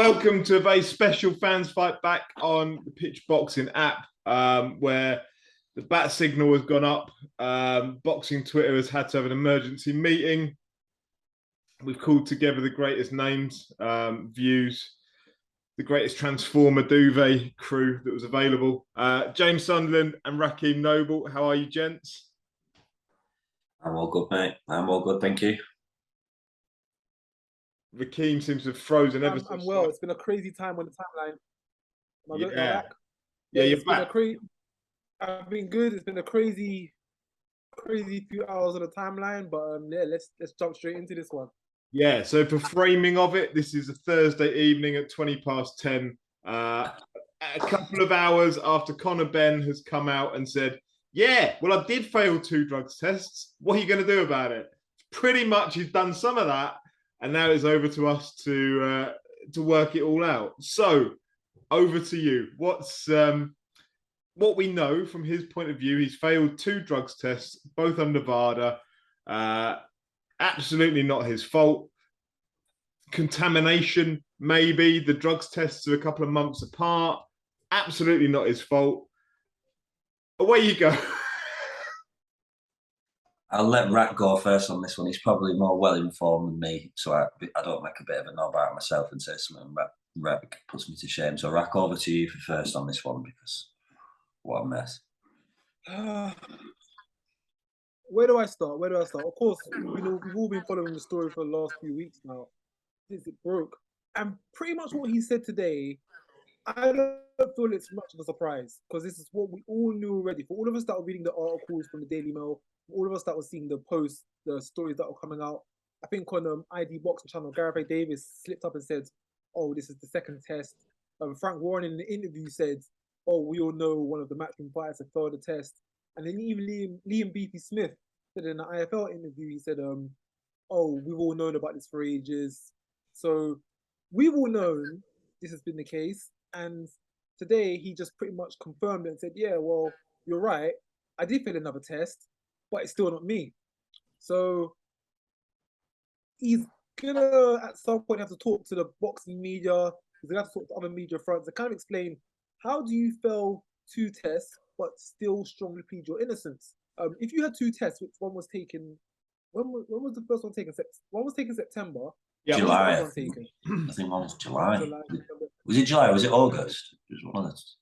Welcome to a very special Fans Fight Back on the PitchBoxing app, where the bat signal has gone up. Boxing Twitter has had to have an emergency meeting. We've called together the greatest names, views, the greatest Transformer duvet crew that was available. James Sunderland and Raheem Noble, how are you, gents? I'm all good, mate. I'm all good, thank you. Raheem seems to have frozen ever so I'm well. It's been a crazy time on the timeline. You're back. I've been good. It's been a crazy few hours on the timeline, but yeah, let's jump straight into this one. Yeah, so for framing of it, this is a Thursday evening at 10:20. A couple of hours after Conor Benn has come out and said, yeah, well, I did fail 2 drugs tests. What are you going to do about it? Pretty much he's done some of that, and now it's over to us to work it all out. So over to you. What's what we know from his point of view? He's failed 2 drugs tests, both under VADA. Absolutely not his fault. Contamination, maybe. The drugs tests are a couple of months apart. Absolutely not his fault. Away you go. I'll let Rat go first on this one. He's probably more well-informed than me, so I don't make a bit of a knob out of myself and say something. Rat puts me to shame. So, Rat, over to you for first on this one, because what a mess. Where do I start? Of course, we've all been following the story for the last few weeks now since it broke. And pretty much what he said today, I don't feel it's much of a surprise, because this is what we all knew already. For all of us that were reading the articles from the Daily Mail, for all of us that were seeing the posts, the stories that were coming out, I think on ID Boxing channel, Gareth A. Davis slipped up and said, oh, this is the 2nd test. Frank Warren in the interview said, oh, we all know one of the matchroom fighters had failed the test. And then even Liam Beefy Smith said in an IFL interview, he said, oh, we've all known about this for ages. So we've all known this has been the case. And today he just pretty much confirmed it and said, yeah, well, you're right. I did fail another test, but it's still not me. So he's gonna at some point have to talk to the boxing media. He's gonna have to talk to other media fronts and kind of explain, how do you fail 2 tests but still strongly plead your innocence? If you had 2 tests, which one was taken? When was the first one taken? One was taken September. Yeah, July. I think one was July. Was it July or was it August? It was one of those.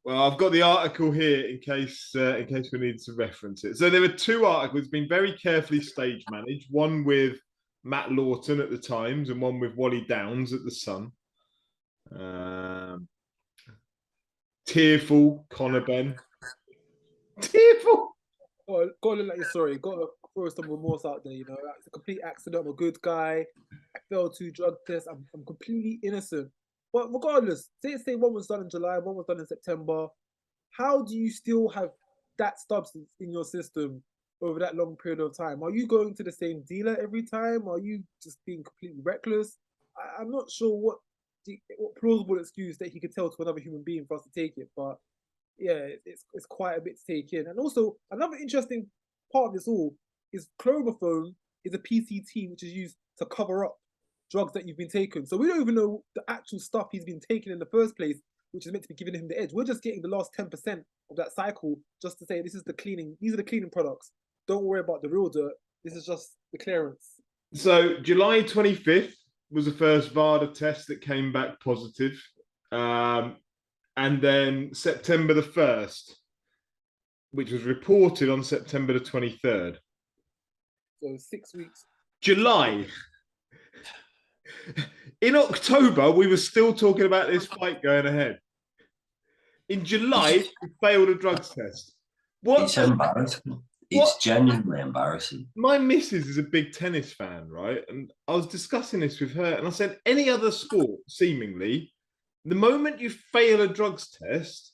Well, I've got the article here in case we need to reference it. So there were 2 articles, been very carefully stage managed. One with Matt Lawton at the Times and one with Wally Downs at the Sun. Tearful Conor Benn. Tearful. Got to look like you're sorry. Got to throw some remorse out there. You know, it's a complete accident. I'm a good guy. I failed 2 drug tests. I'm completely innocent. But regardless, say one was done in July, one was done in September. How do you still have that substance in your system over that long period of time? Are you going to the same dealer every time? Are you just being completely reckless? I'm not sure what plausible excuse that he could tell to another human being for us to take it, but yeah, it's quite a bit to take in. And also, another interesting part of this all is chloroform is a PCT which is used to cover up drugs that you've been taking. So we don't even know the actual stuff he's been taking in the first place, which is meant to be giving him the edge. We're just getting the last 10% of that cycle just to say this is the cleaning. These are the cleaning products. Don't worry about the real dirt. This is just the clearance. So July 25th was the first VADA test that came back positive. And then September the 1st, which was reported on September the 23rd. So 6 weeks. July. In October, we were still talking about this fight going ahead. In July, we failed a drugs test. It's embarrassing. It's genuinely embarrassing. My missus is a big tennis fan, right? And I was discussing this with her, and I said, any other sport, seemingly, the moment you fail a drugs test,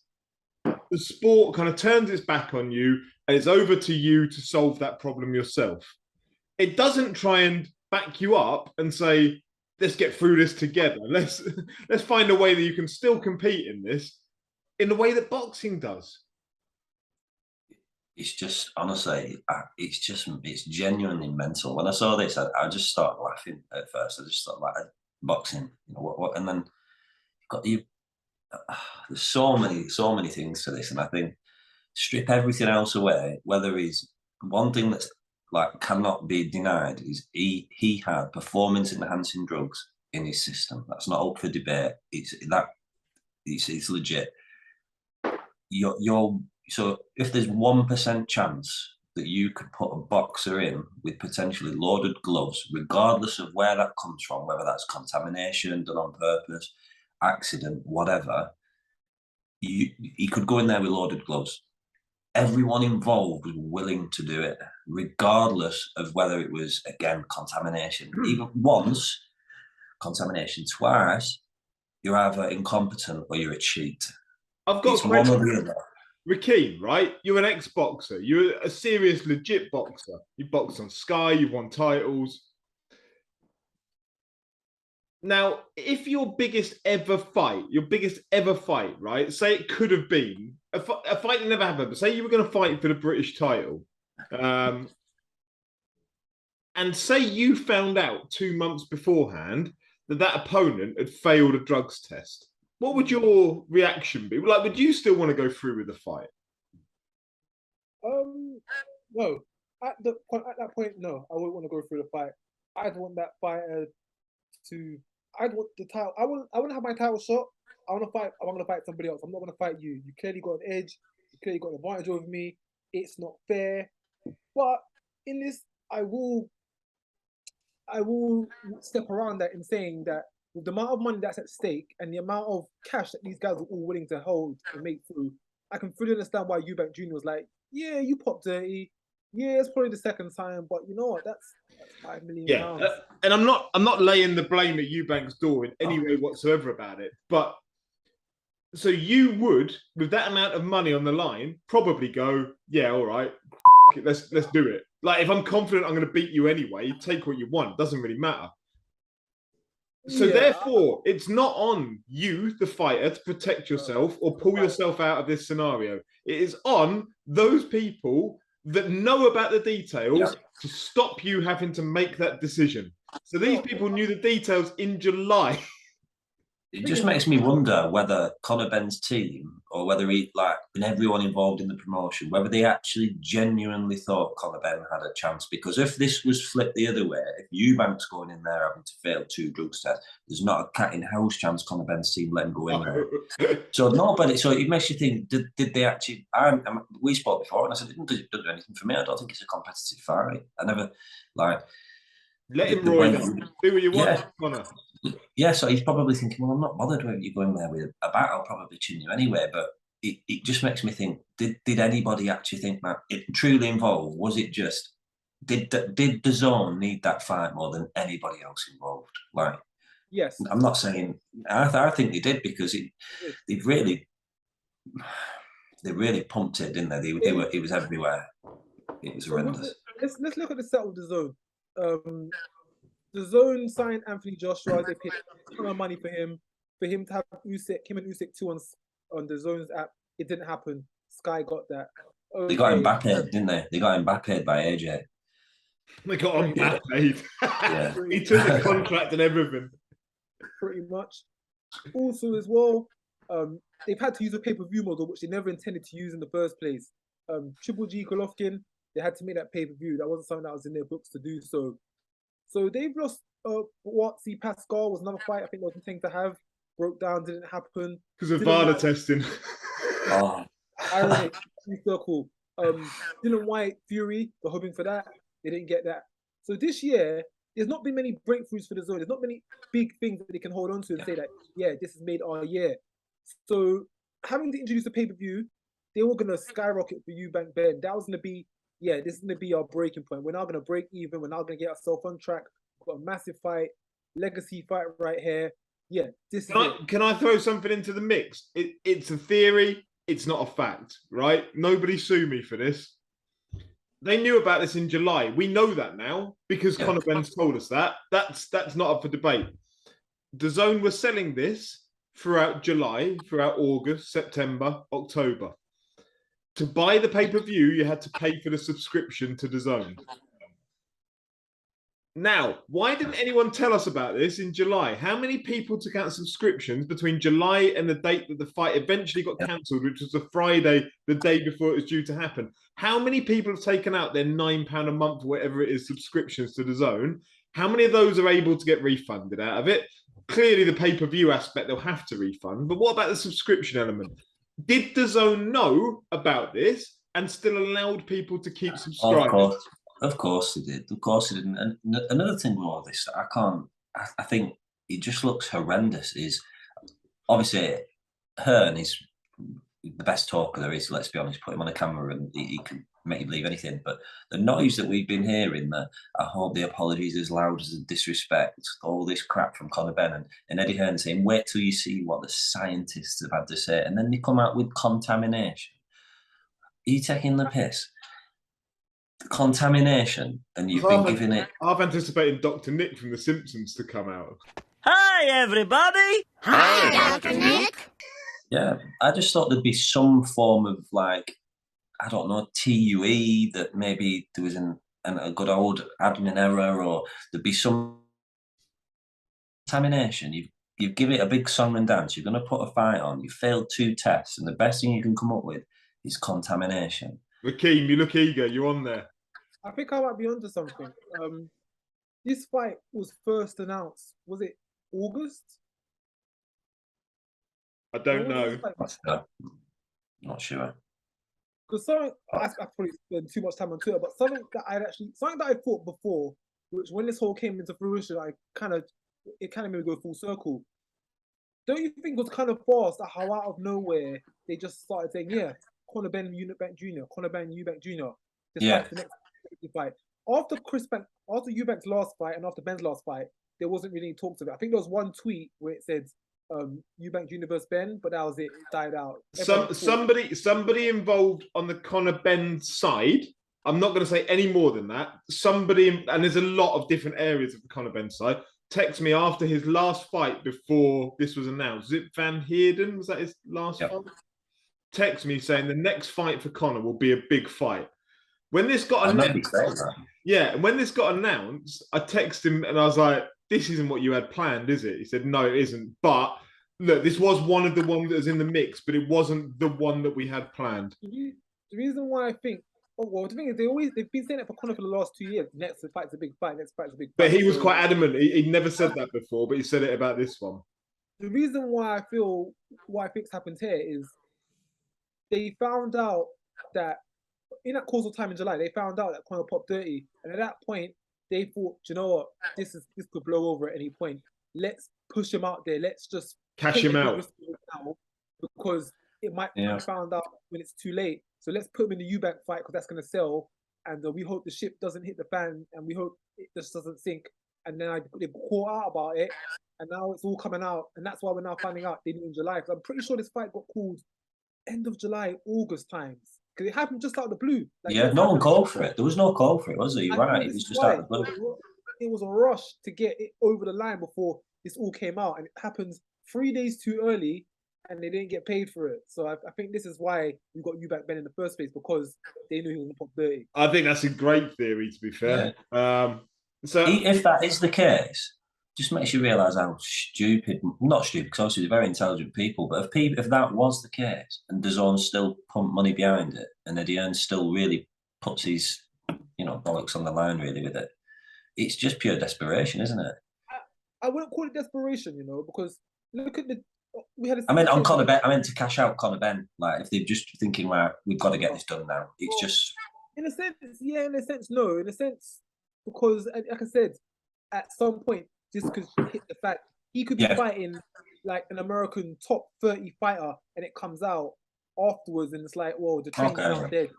the sport kind of turns its back on you, and it's over to you to solve that problem yourself. It doesn't try and back you up and say, let's get through this together. Let's find a way that you can still compete in this in the way that boxing does. It's just, honestly, it's genuinely mental. When I saw this, I just started laughing at first. I just thought, like, boxing. You know, and then got you. There's so many things to this, and I think strip everything else away. Whether he's one thing that's like cannot be denied is he had performance enhancing drugs in his system. That's not up for debate. It's legit. So if there's 1% chance that you could put a boxer in with potentially loaded gloves, regardless of where that comes from, whether that's contamination done on purpose, accident, whatever, he could go in there with loaded gloves. Everyone involved was willing to do it, regardless of whether it was, again, contamination. Even once, contamination twice, you're either incompetent or you're a cheat. I've got it's one or the other. Rakeem, right? You're an ex-boxer. You're a serious, legit boxer. You boxed on Sky. You've won titles. Now, if your biggest ever fight, right? Say it could have been a fight that never happened, but say you were going to fight for the British title, and say you found out 2 months beforehand that opponent had failed a drugs test. What would your reaction be? Like, would you still want to go through with the fight? No. At that point, no. I wouldn't want to go through the fight. I'd want that fighter to. I'd want the title. I wouldn't have my title shot. I want to fight. I want to fight somebody else. I'm not going to fight you. You clearly got an edge. You clearly got an advantage over me. It's not fair. But in this, I will step around that in saying that with the amount of money that's at stake and the amount of cash that these guys are all willing to hold and make through, I can fully understand why Eubank Jr. was like, yeah, you popped dirty. Yeah, it's probably the second time, but you know what? That's £5 million. And I'm not laying the blame at Eubank's door in any way whatsoever about it. But so you would, with that amount of money on the line, probably go, yeah, all right, let's do it. Like, if I'm confident I'm going to beat you anyway, take what you want. Doesn't really matter. So therefore, it's not on you, the fighter, to protect yourself or pull yourself out of this scenario. It is on those people that know about the details to stop you having to make that decision. So these people knew the details in July. It just makes me wonder whether Conor Benn's team, or whether and everyone involved in the promotion, whether they actually genuinely thought Conor Benn had a chance. Because if this was flipped the other way, if Eubank's going in there having to fail 2 drugs tests, there's not a cat in house chance Conor Benn's team let him go in there. So it makes you think, did they actually? We spoke before, and I said it doesn't do anything for me. I don't think it's a competitive fight. I never let him roll. Do what you want, Conor. Yeah, so he's probably thinking, well, I'm not bothered whether you go in there with a bat, I'll probably chin you anyway. But it just makes me think, did anybody actually think that it truly involved? Was it just, did the zone need that fight more than anybody else involved? Like, yes. I'm not saying, I think they did, because they really pumped it, didn't they? It was everywhere. It was horrendous. Let's look at the set of the zone. The zone signed Anthony Joshua. They paid a ton of money for him to have him and Usyk 2 on the zone's app. It didn't happen. Sky got that. They got him back paid, didn't they? They got him back paid by AJ. They got him back paid. He took the contract and everything. Pretty much. Also, as well, they've had to use a pay-per-view model, which they never intended to use in the first place. Triple G Golovkin, they had to make that pay-per-view. That wasn't something that was in their books to do so. So they've lost Watsy Pascal was another fight I think was intended to have. Broke down, didn't happen. Because of VADA testing. Ironic, circle. Dylan White, Fury, they're hoping for that. They didn't get that. So this year, there's not been many breakthroughs for the zone. There's not many big things that they can hold on to and say that, yeah, this has made our year. So having to introduce a pay-per-view, they were going to skyrocket for Eubank Benn. That was going to be, this is going to be our breaking point. We're now going to break even. We're now going to get ourselves on track. We've got a massive fight, legacy fight right here. Yeah, Can I throw something into the mix? It's a theory. It's not a fact, right? Nobody sue me for this. They knew about this in July. We know that now because Conor Benn's told us that. That's not up for debate. DAZN was selling this throughout July, throughout August, September, October. To buy the pay-per-view, you had to pay for the subscription to DAZN. Now, why didn't anyone tell us about this in July? How many people took out subscriptions between July and the date that the fight eventually got cancelled, which was the Friday, the day before it was due to happen? How many people have taken out their £9 a month, whatever it is, subscriptions to the Zone? How many of those are able to get refunded out of it? Clearly, the pay-per-view aspect, they'll have to refund. But what about the subscription element? Did the Zone know about this and still allowed people to keep subscribing? Of course they did. Of course they didn't. And another thing with all this, I think it just looks horrendous. Is obviously Hearn is the best talker there is. Let's be honest. Put him on a camera and he can make you believe anything. But the noise that we've been hearing, that I hold the apologies as loud as a disrespect, all this crap from Conor Benn and Eddie Hearn saying, "Wait till you see what the scientists have had to say," and then they come out with contamination. Are you taking the piss? Contamination, and you've been giving it. I've anticipated Dr. Nick from The Simpsons to come out. Hi, everybody. Hi, Dr. Nick. Yeah, I just thought there'd be some form of, like, I don't know, TUE, that maybe there was a good old admin error, or there'd be some contamination. You've given it a big song and dance. You're going to put a fight on. You failed 2 tests, and the best thing you can come up with is contamination. Rakeem, you look eager. You're on there. I think I might be onto something. This fight was first announced. Was it August? I don't know. Not sure. Because something I probably spend too much time on Twitter, but something that I thought before, which when this whole came into fruition, it kind of made me go full circle. Don't you think it was kind of fast that how out of nowhere they just started saying, yeah, Conor Benn, Eubank Jr., Conor Benn, Eubank Jr. This fight's the next fight. After Eubank's last fight and after Benn's last fight, there wasn't really any talks of it. I think there was one tweet where it said Eubank Jr. versus Benn, but that was it. It died out. Somebody involved on the Conor Benn side. I'm not going to say any more than that. Somebody, and there's a lot of different areas of the Conor Benn side, text me after his last fight before this was announced. Was it Van Heerden? Was that his last fight? Text me saying the next fight for Conor will be a big fight. When this got announced, when this got announced, I texted him and I was like, "This isn't what you had planned, is it?" He said, "No, it isn't." But look, this was one of the ones that was in the mix, but it wasn't the one that we had planned. The reason why I think, the thing is, they've been saying it for Conor for the last 2 years. Next fight's a big fight. Next fight's a big fight. But he was quite adamant. He'd never said that before, but he said it about this one. The reason why I think it's happened here is they found out that in that course of time in July, they found out that Conor popped 30, and at that point, they thought, you know what, this could blow over at any point. Let's push him out there. Let's just cash him out now, because it might be found out when it's too late. So let's put him in the Eubank fight because that's going to sell, and we hope the ship doesn't hit the fan, and we hope it just doesn't sink. And then they caught out about it, and now it's all coming out, and that's why we're now finding out they did it in July. Because I'm pretty sure this fight got called end of July, August times. Because it happened just out of the blue. No one called for it. There was no call for it, was there? You're right. It was just out of the blue. It was a rush to get it over the line before this all came out. And it happens 3 days too early, and they didn't get paid for it. So I think this is why we got Eubank Benn in the first place, because they knew he was going to pop 30. I think that's a great theory, to be fair. Yeah. So if that is the case, just makes you realise how not stupid, because obviously they're very intelligent people, but if that was the case and DAZN still pumped money behind it and Eddie Hearn still really puts his, bollocks on the line really with it, it's just pure desperation, isn't it? I wouldn't call it desperation, because look at I meant on Conor Benn. I meant to cash out Conor Benn. Like, if they're just thinking, right, we've got to get this done now. It's just... In a sense, yeah. In a sense, no. In a sense, because, like I said, at some point, just because you hit the fact, he could be fighting like an American top 30 fighter, and it comes out afterwards, and it's like, well, the train's not dead.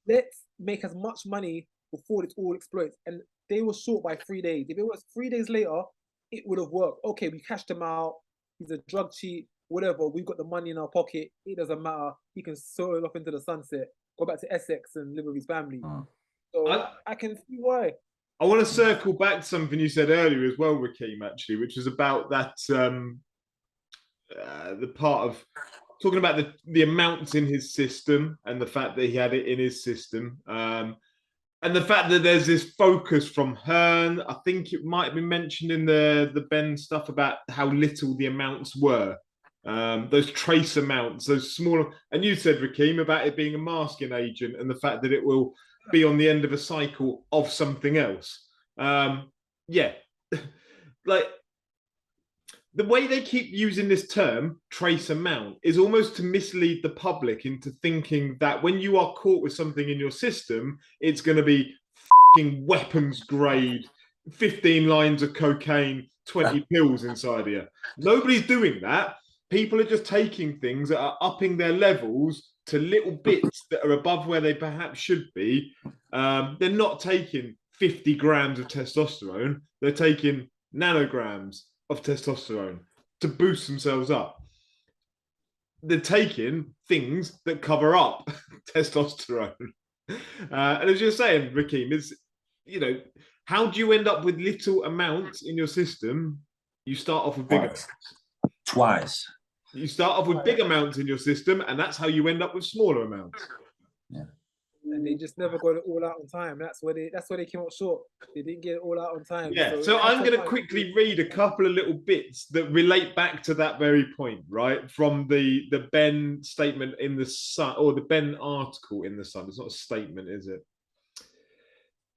Let's make as much money before it all explodes. And they were short by 3 days. If it was 3 days later, it would have worked. Okay, we cashed him out. He's a drug cheat, whatever. We've got the money in our pocket. It doesn't matter. He can soar off into the sunset, go back to Essex and live with his family. So I can see why. I want to circle back to something you said earlier as well, Rakeem, actually, which was about that the part of talking about the amounts in his system and the fact that he had it in his system. And the fact that there's this focus from Hearn, I think it might have been mentioned in the Ben stuff about how little the amounts were. Those trace amounts, those smaller, and you said, Rakeem, about it being a masking agent and the fact that it will be on the end of a cycle of something else. Yeah, like the way they keep using this term, trace amount, is almost to mislead the public into thinking that when you are caught with something in your system, it's going to be fucking weapons grade, 15 lines of cocaine, 20 pills inside of you. Nobody's doing that. People are just taking things that are upping their levels to little bits that are above where they perhaps should be. They're not taking 50 grams of testosterone. They're taking nanograms of testosterone to boost themselves up. They're taking things that cover up testosterone. And as you're saying, Rakeem, is, you know, how do you end up with little amounts in your system? You start off with big amounts. Twice. You start off with big amounts in your system, and that's how you end up with smaller amounts. Yeah. And they just never got it all out on time. That's where they came up short. They didn't get it all out on time. Yeah. So I'm going to quickly read a couple of little bits that relate back to that very point, right? From the Ben statement in the Sun, or the Ben article in the Sun. It's not a statement, is it?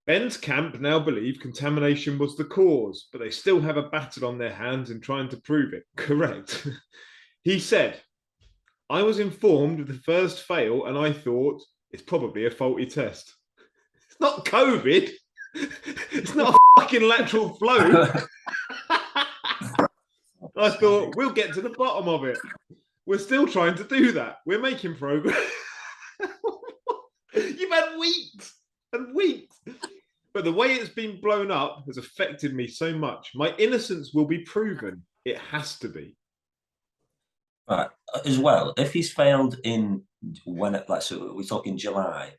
Ben's camp now believe contamination was the cause, but they still have a battle on their hands in trying to prove it. Correct. He said, I was informed of the first fail and I thought it's probably a faulty test. It's not COVID. It's not a fucking lateral flow. I thought we'll get to the bottom of it. We're still trying to do that. We're making progress. You've had weeks and weeks. But the way it's been blown up has affected me so much. My innocence will be proven. It has to be. Right. As well, if he's failed in so we're talking July,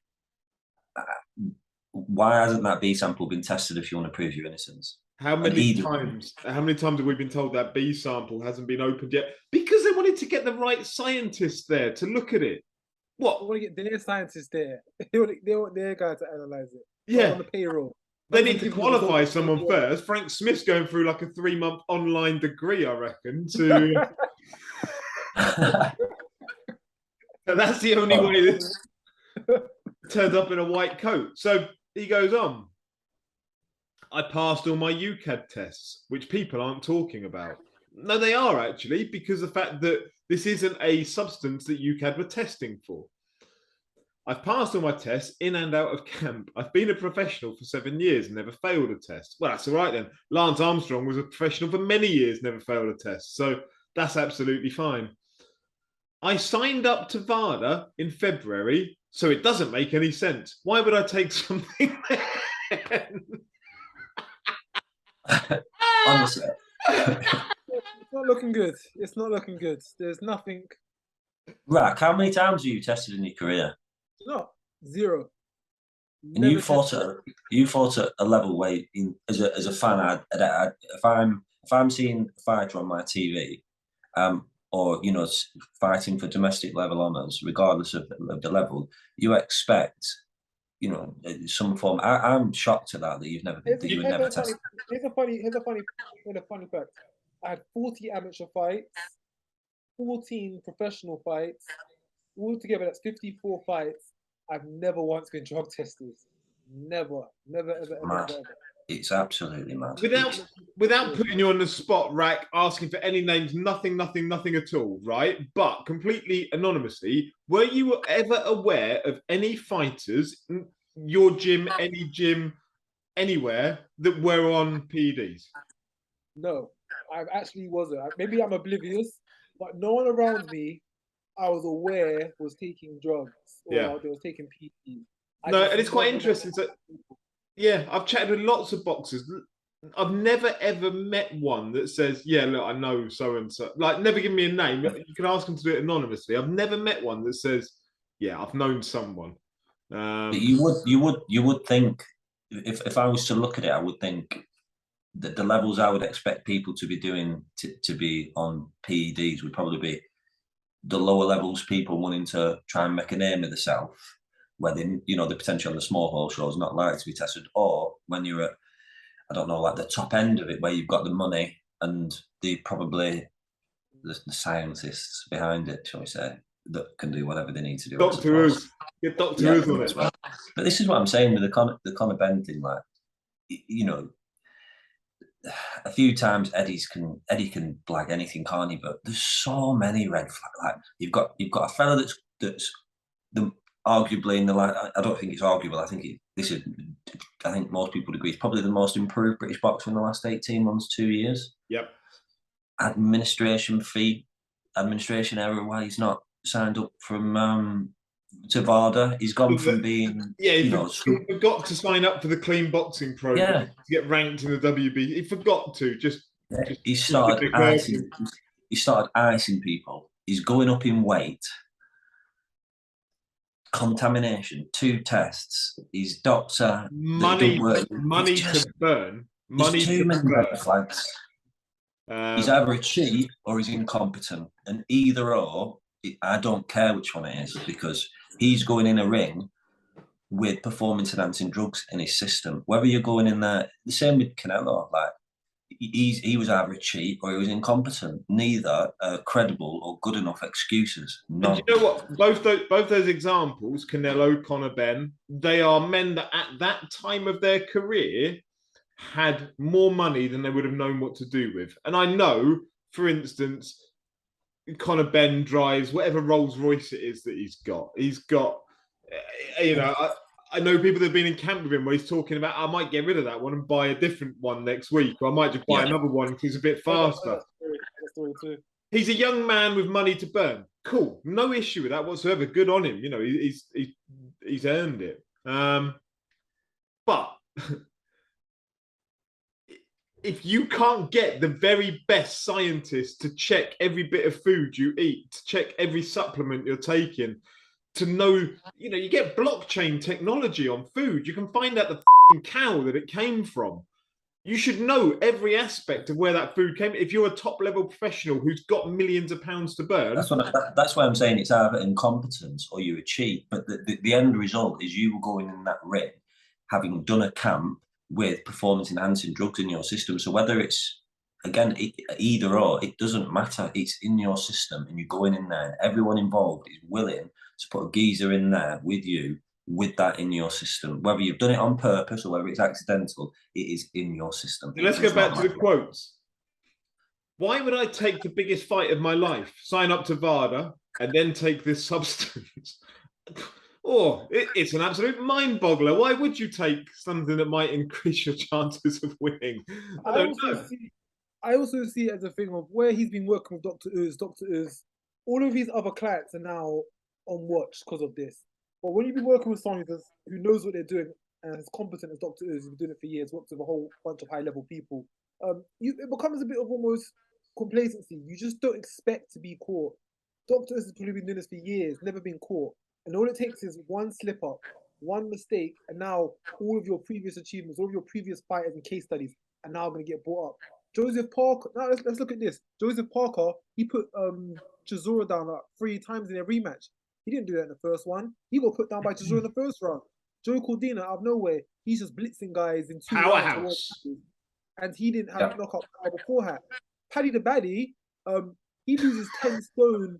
why hasn't that B sample been tested if you want to prove your innocence? How many times have we been told that B sample hasn't been opened yet? Because they wanted to get the right scientists there to look at it. What? They want to get their scientists there. They want their guy to analyze it. Yeah. On the payroll. They need to qualify someone first. Frank Smith's going through like a 3-month online degree, I reckon, to... That's the only way this turned up in a white coat. So he goes on. I passed all my UCAD tests, which people aren't talking about. No, they are actually, because the fact that this isn't a substance that UCAD were testing for. I've passed all my tests in and out of camp. I've been a professional for 7 years and never failed a test. Well, that's all right then. Lance Armstrong was a professional for many years, never failed a test. So that's absolutely fine. I signed up to VADA in February, so it doesn't make any sense. Why would I take something then? Honestly. It's not looking good. It's not looking good. There's nothing. Rack, how many times have you tested in your career? No, zero. And you fought at a level where, as a fan, if I'm seeing a fighter on my TV, or fighting for domestic level honours, regardless of the level, you expect, some form. I'm shocked at that you've never been. You would never test. Here's a funny fact. I had 40 amateur fights, 14 professional fights. Altogether, that's 54 fights. I've never once been drug tested. Never, ever. It's absolutely mad. Without putting you on the spot, Rack, asking for any names, nothing at all, right? But completely anonymously, were you ever aware of any fighters, your gym, any gym, anywhere, that were on PEDs? No, I actually wasn't. Maybe I'm oblivious, but no one around me I was aware was taking drugs or they was taking PEDs. No, and it's quite interesting. So, yeah, I've chatted with lots of boxers. I've never ever met one that says, "Yeah, look, I know so and so." Like, never give me a name. You can ask them to do it anonymously. I've never met one that says, "Yeah, I've known someone." But you would think, if I was to look at it, I would think that the levels I would expect people to be doing to be on PEDs would probably be the lower levels, people wanting to try and make a name of themselves, where the potential on the small hole show is not likely to be tested, or when you're at, I don't know, like the top end of it, where you've got the money and the scientists behind it, shall we say, that can do whatever they need to do. Doctor Who's. Get Doctor Who's on it. Well. But this is what I'm saying with the Conor Benn thing. Like, a few times Eddie can blag anything, can't he? But there's so many red flags. Like, you've got a fella that's arguably in the I don't think it's arguable. I think most people would agree it's probably the most improved British boxer in the last 18 months, 2 years. Yep. Administration error why he's not signed up from to VADA. He's gone from being he forgot to sign up for the clean boxing program to get ranked in the WB. He forgot to he started icing people. He's going up in weight. Contamination, 2 tests. His doctor, money to burn. Money too many red flags. He's either a cheat or he's incompetent, and either or, I don't care which one it is, because he's going in a ring with performance-enhancing drugs in his system. Whether you're going in there, the same with Canelo. Like, he was either a cheat or he was incompetent. Neither are credible or good enough excuses. And you know what? Both those examples, Canelo, Conor Benn, they are men that at that time of their career had more money than they would have known what to do with. And I know, for instance, Conor Benn drives whatever Rolls Royce it is that he's got. He's got, I know people that have been in camp with him where he's talking about, I might get rid of that one and buy a different one next week, or I might just buy another one because it's a bit faster. He's a young man with money to burn. Cool, no issue with that whatsoever. Good on him. He's earned it. But if you can't get the very best scientists to check every bit of food you eat, to check every supplement you're taking, to know, you get blockchain technology on food. You can find out the cow that it came from. You should know every aspect of where that food came. If you're a top-level professional who's got millions of pounds to burn. That's why I'm saying it's either incompetence or you're a cheat. But the end result is you were going in that ring, having done a camp with performance-enhancing drugs in your system. So whether it's, again, either or, it doesn't matter. It's in your system and you're going in there. And everyone involved is willing to put a geezer in there with you, with that in your system. Whether you've done it on purpose or whether it's accidental, it is in your system. Let's go back to the quotes. Why would I take the biggest fight of my life, sign up to VADA, and then take this substance? It's an absolute mind boggler. Why would you take something that might increase your chances of winning? I also see it as a thing of where he's been working with Dr. Uz, all of his other clients are now on watch because of this. But when you've been working with someone who knows what they're doing and is competent as Dr. Uz, who's been doing it for years, works with a whole bunch of high-level people, it becomes a bit of almost complacency. You just don't expect to be caught. Dr. Uz has probably been doing this for years, never been caught. And all it takes is one slip-up, one mistake, and now all of your previous achievements, all of your previous fighters and case studies are now going to get brought up. Joseph Parker, now let's look at this. Joseph Parker, he put Chisora down like 3 times in their rematch. He didn't do that in the first one. He got put down by Chisora in the first round. Joe Cordina, out of nowhere, he's just blitzing guys in 2 powerhouse. And he didn't have a knockout power beforehand. Paddy the Baddy, he loses 10 stone.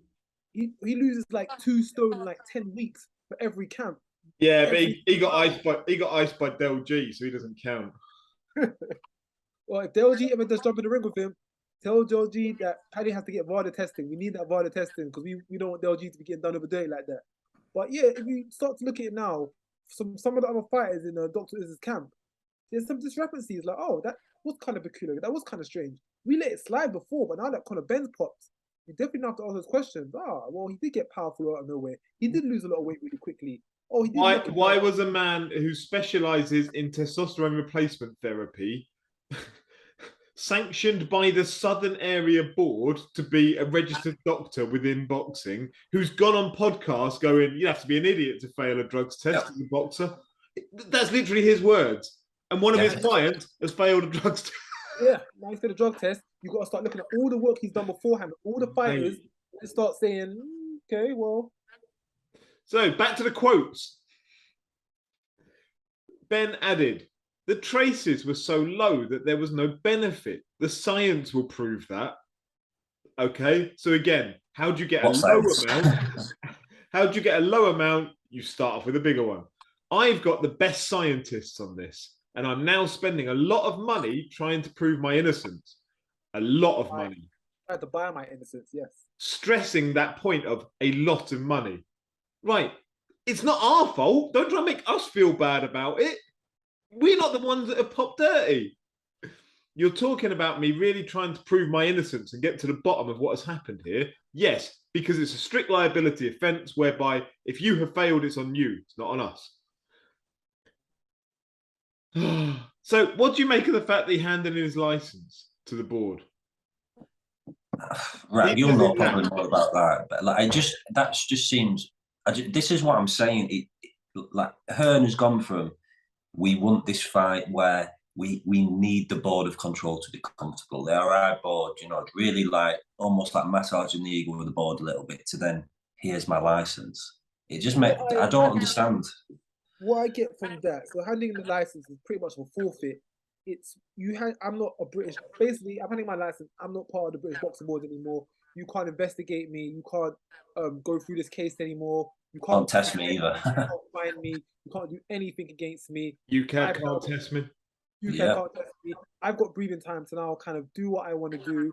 He loses like 2 stone in like 10 weeks for every camp. Yeah, but he got iced by Del G, so he doesn't count. Well, if Del G ever does jump in the ring with him, tell Del G that Paddy has to get VADA testing. We need that VADA testing because we don't want Del G to be getting done over there like that. But yeah, if you start to look at it now, some of the other fighters in Dr. Uz's camp, there's some discrepancies. Like, that was kind of peculiar. That was kind of strange. We let it slide before, but now that Conor Benn's pops, you definitely have to ask those questions. Well, he did get powerful out of nowhere. He did lose a lot of weight really quickly. Why was a man who specializes in testosterone replacement therapy sanctioned by the Southern Area Board to be a registered doctor within boxing, who's gone on podcasts going, you have to be an idiot to fail a drugs test as a boxer? That's literally his words. And one of his clients has failed a drugs test. Yeah, now he's did a drug test. You've got to start looking at all the work he's done beforehand, all the fighters, and start saying, okay, well. So back to the quotes. Ben added, the traces were so low that there was no benefit. The science will prove that. Okay, so again, how do you get a low amount? How do you get a low amount? You start off with a bigger one. I've got the best scientists on this, and I'm now spending a lot of money trying to prove my innocence. A lot of money. I had to buy my innocence, yes. Stressing that point of a lot of money. Right. It's not our fault. Don't try and make us feel bad about it. We're not the ones that have popped dirty. You're talking about me really trying to prove my innocence and get to the bottom of what has happened here. Yes, because it's a strict liability offence whereby if you have failed, it's on you. It's not on us. So what do you make of the fact that he handed in his licence to the board? Right, you'll know probably more about that. But like, that just seems... this is what I'm saying. Like Hearn has gone from, we want this fight where we need the board of control to be comfortable. They're our board, you know, really like almost like massaging the ego of the board a little bit, to then here's my license. It just makes... I don't understand. What I get from that, so handing the license is pretty much a forfeit. I'm not a British. Basically, I'm handing my license. I'm not part of the British Boxing Board anymore. You can't investigate me. You can't go through this case anymore. You can't test me either. You can't find me. You can't do anything against me. UK can't test me. UK can't test me. I've got breathing time to now kind of do what I want to do.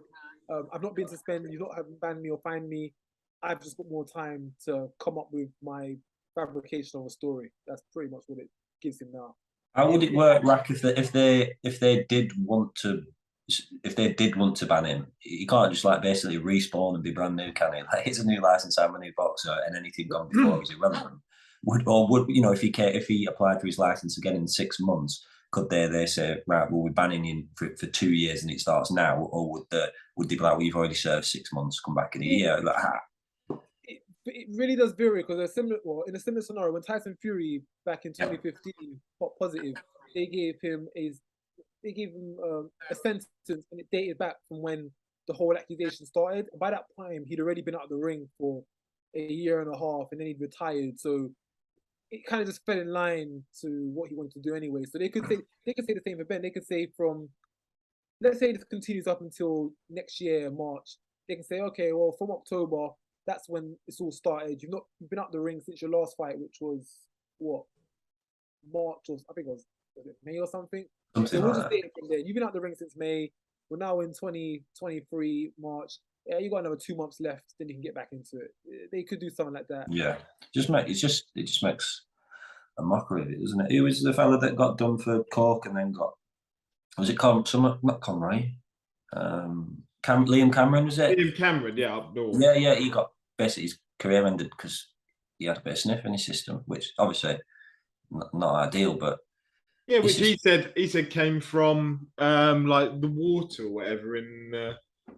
I've not been suspended. You don't have to ban me or find me. I've just got more time to come up with my fabrication of a story. That's pretty much what it gives him now. How would it work, Rack, if they did want to ban him? You can't just like basically respawn and be brand new, can he? Like, it's a new license, I'm a new boxer, and anything gone before is irrelevant. Would you know, if he applied for his license again in 6 months, could they say, right, well, we're banning him for 2 years and it starts now, or would they be like, well, you've already served 6 months, come back in a year? Like, it really does vary, because in a similar scenario, when Tyson Fury back in 2015 got positive, they gave him a sentence, and it dated back from when the whole accusation started. By that time, he'd already been out of the ring for a year and a half, and then he'd retired. So it kind of just fell in line to what he wanted to do anyway. So they could say the same for Ben. They could say let's say this continues up until next year, March. They can say, okay, well, from October, that's when it's all started. You've been out the ring since your last fight, which was what, March, or I think it was May or something. So we'll just take it from there. You've been out the ring since May. We're now in 2023 March. Yeah, you got another 2 months left. Then you can get back into it. They could do something like that. Yeah, it just makes a mockery of it, doesn't it? Who was the fella that got done for coke and then was it not Conroy? Liam Cameron, was it? Liam Cameron, yeah, up north. Yeah, he got basically his career ended because he had a bit of sniff in his system, which obviously not ideal, but yeah, which he said came from like the water or whatever in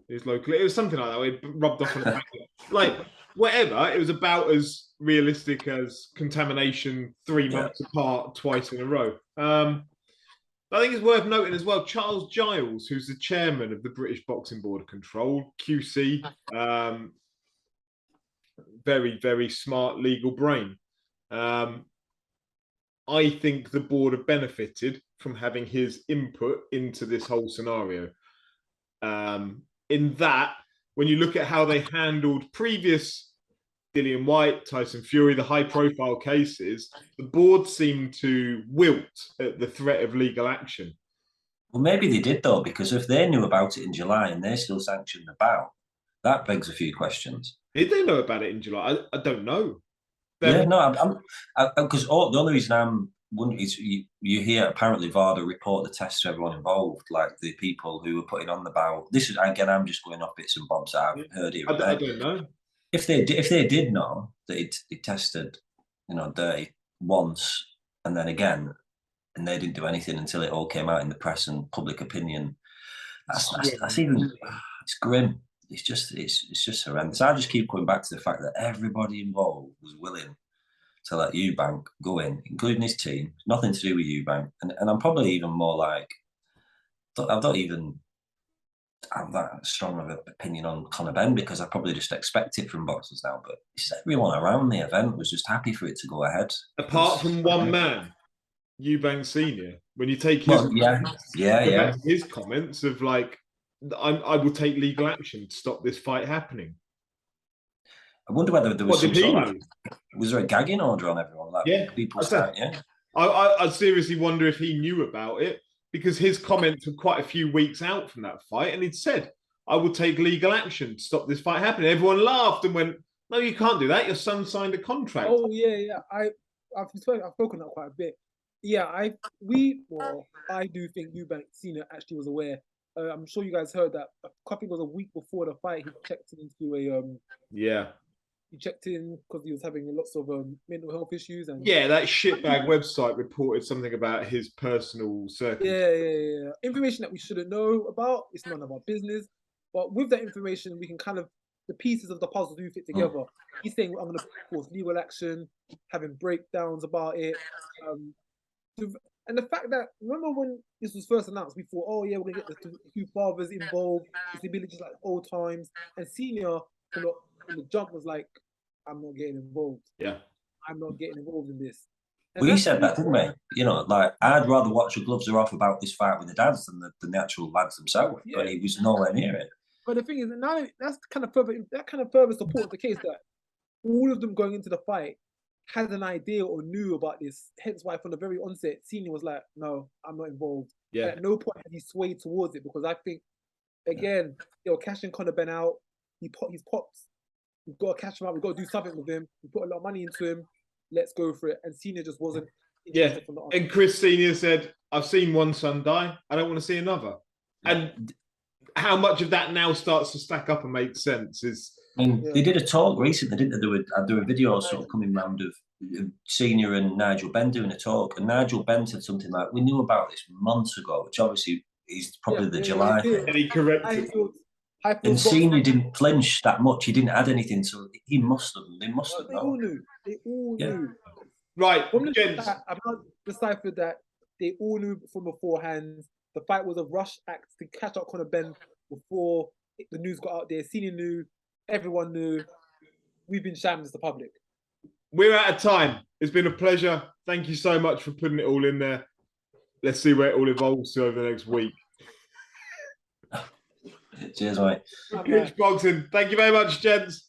his local. It was something like that. Where it rubbed off on the back. Like whatever. It was about as realistic as contamination 3 months apart, twice in a row. I think it's worth noting as well, Charles Giles, who's the chairman of the British Boxing Board of Control, QC, very, very smart legal brain. I think the board have benefited from having his input into this whole scenario. In that, when you look at how they handled previous Dillian White, Tyson Fury, the high-profile cases, the board seemed to wilt at the threat of legal action. Well, maybe they did, though, because if they knew about it in July and they're still sanctioned the bout, that begs a few questions. Did they know about it in July? I don't know. Yeah, no, because the only reason I'm wondering is you hear apparently VADA report the tests to everyone involved, like the people who were putting on the bout. This is, again, I'm just going off bits and bobs that I've heard here. I don't know. If they did know that it tested, dirty once and then again, and they didn't do anything until it all came out in the press and public opinion, that's even, it's grim. It's just horrendous. I just keep going back to the fact that everybody involved was willing to let Eubank go in, including his team. Nothing to do with Eubank, and I'm probably even more like, I don't even have that strong of an opinion on Conor Benn, because I probably just expect it from boxers now. But it's everyone around the event was just happy for it to go ahead. Apart from one man. Eubank Senior. When you take his Well, yeah, go back to his comments of like, I will take legal action to stop this fight happening. I wonder whether there was What did he know? Was there a gagging order on everyone? Like, Yeah, people start, I seriously wonder if he knew about it, because his comments were quite a few weeks out from that fight, and he'd said, I will take legal action to stop this fight happening. Everyone laughed and went, no, you can't do that. Your son signed a contract. Oh yeah. I've spoken that quite a bit. Yeah, I do think Eubank Senior actually was aware. I'm sure you guys heard that. I think it was a week before the fight. He checked into a He checked in because he was having lots of mental health issues, and that shitbag website reported something about his personal circumstances. Yeah. Information that we shouldn't know about. It's none of our business. But with that information, we can kind of, the pieces of the puzzle do fit together. He's saying, I'm going to force legal action, having breakdowns about it. And the fact that, remember when this was first announced, we thought, oh yeah, we're going to get the two fathers involved, it's just like old times. And Senior, from the jump, was like, I'm not getting involved. Yeah. I'm not getting involved in this. We said that, didn't we? You know, like, I'd rather watch the gloves are off about this fight with the dads than the actual lads themselves. Yeah. But he was nowhere near it. But the thing is, now that kind of further supports the case that all of them going into the fight had an idea or knew about this. Hence why from the very onset, Senior was like, no, I'm not involved. Yeah. And at no point had he swayed towards it, because I think, again, they were cashing Conor Benn out. He's pops. We've got to cash him out. We've got to do something with him. We put a lot of money into him. Let's go for it. And Senior just wasn't. Yeah. And Chris Senior said, I've seen one son die. I don't want to see another. And how much of that now starts to stack up and make sense is. I mean, they did a talk recently, didn't they? Do a video sort of coming round of Senior and Nigel Benn doing a talk. And Nigel Benn said something like, we knew about this months ago, which obviously is probably the July thing. And he corrected it. And Senior didn't flinch that much. He didn't add anything, so he must have. They must have known. They all knew. Right, gents. I've not deciphered that they all knew from beforehand. The fight was a rush act to catch up Conor Benn before the news got out there. Senior knew, everyone knew. We've been shammed as the public. We're out of time. It's been a pleasure. Thank you so much for putting it all in there. Let's see where it all evolves to over the next week. Cheers, mate. PitchBoxing. Thank you very much, gents.